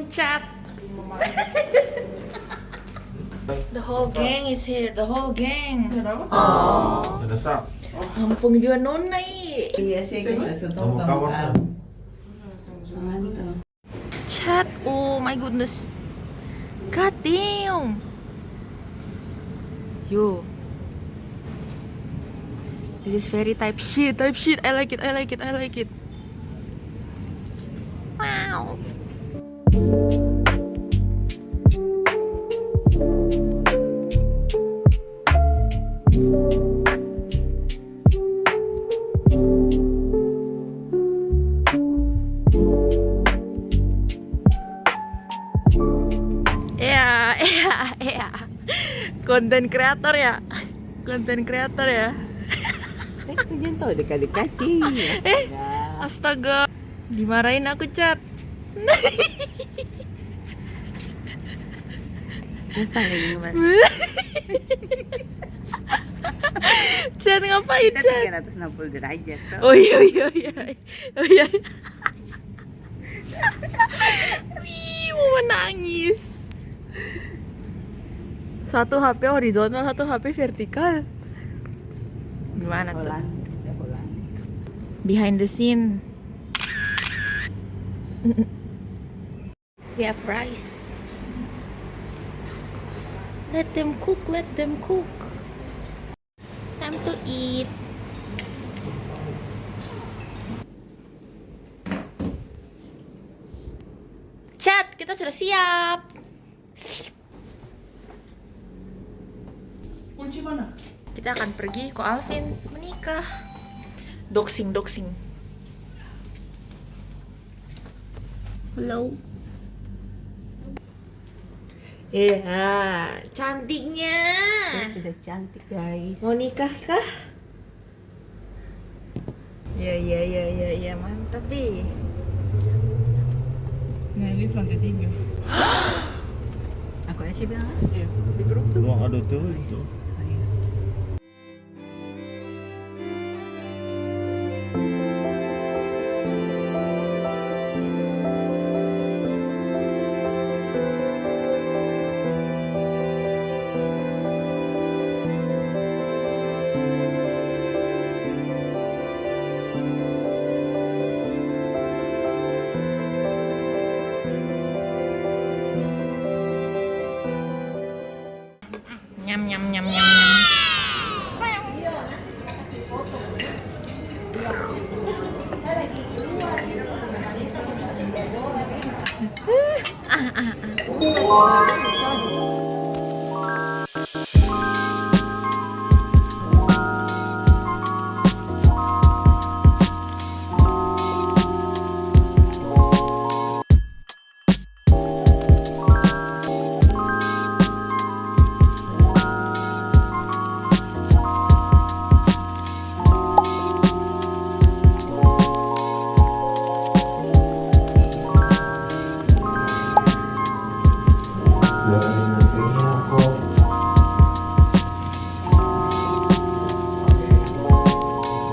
chat. The whole gang is here. The whole gang. Oh. Ada sak. Ampung juga nonai. Iya sih, Kamu kawasan. Mantap. Chat. Oh my goodness. God damn. Yo. This is very type shit. Type shit. I like it. I like it. I like it. Wow. Ya. Konten kreator ya. Konten kreator ya. Kalian tahu dekat-dekat sih. Astaga. Dimarahin aku, Chat. Masa lagi gimana? Chat ngapain, Kita Chat? 360 derajat tuh. Oh iya. Oh iya. Wih, mau menangis. Satu HP horizontal, satu HP vertikal. Gimana tuh? Holland. Behind the scene. We have rice. Let them cook. Time to eat. Chat, kita sudah siap. Kunci mana? Kita akan pergi ke Alvin menikah. Doxing. Hello. Iya, cantiknya. Sudah cantik guys. Mau nikah kah? Ya, mantap nih. Nah, ini lantai 3. Aku aja bilang. Iya, di grup tuh. Mau ada tuh itu. Nyam.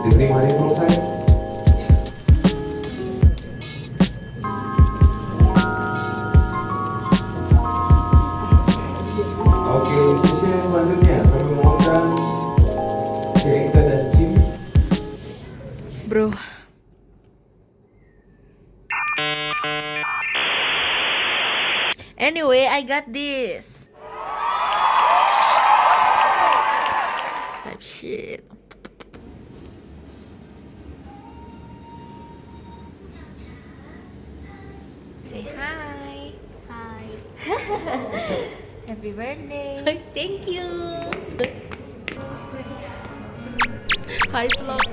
Diterima di perut saya. Oke, sesi selanjutnya kami mengundang Cerita dan Jim. Bro. Anyway, I got this. Type shit. Say hi. Hi. Happy birthday. Thank you. Hi vlog.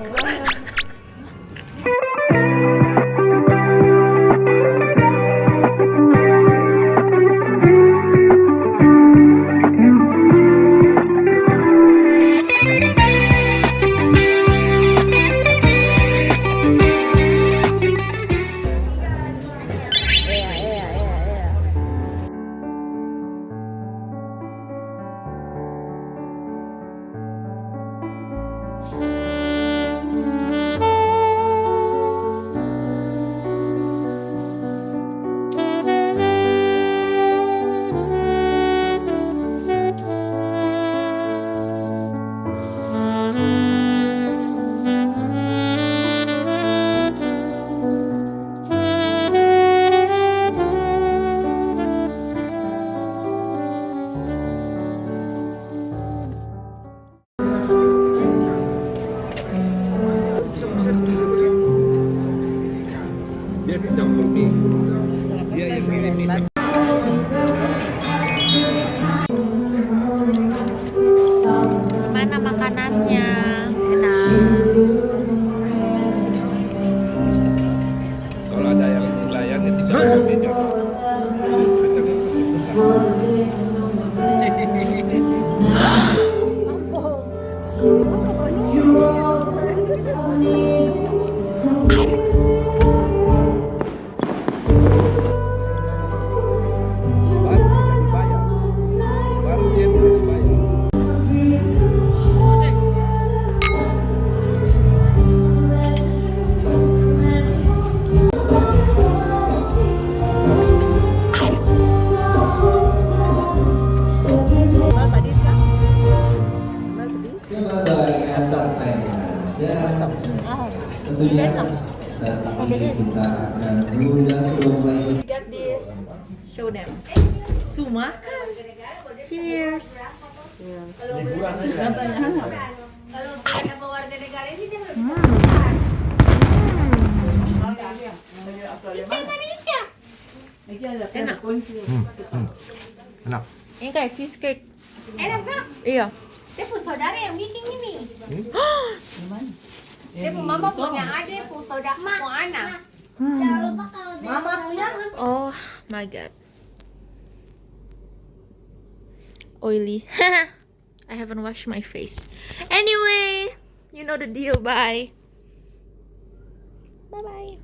Baru dia dibayar. Tentunya saat ini kita akan mengundang lomba Got this. Show them. Sumakan. Cheers. Kalau nama warga negara ini dia belum bisa. Enak. Enak. Ini kayak cheesecake. Enak tak? Iya. Dia pun saudara yang bikin ini. Dia pun mama punya adik, pun saudara pun anak. Mama punya. Oh my god. Oily. I haven't washed my face. Anyway, you know the deal. Bye. Bye bye.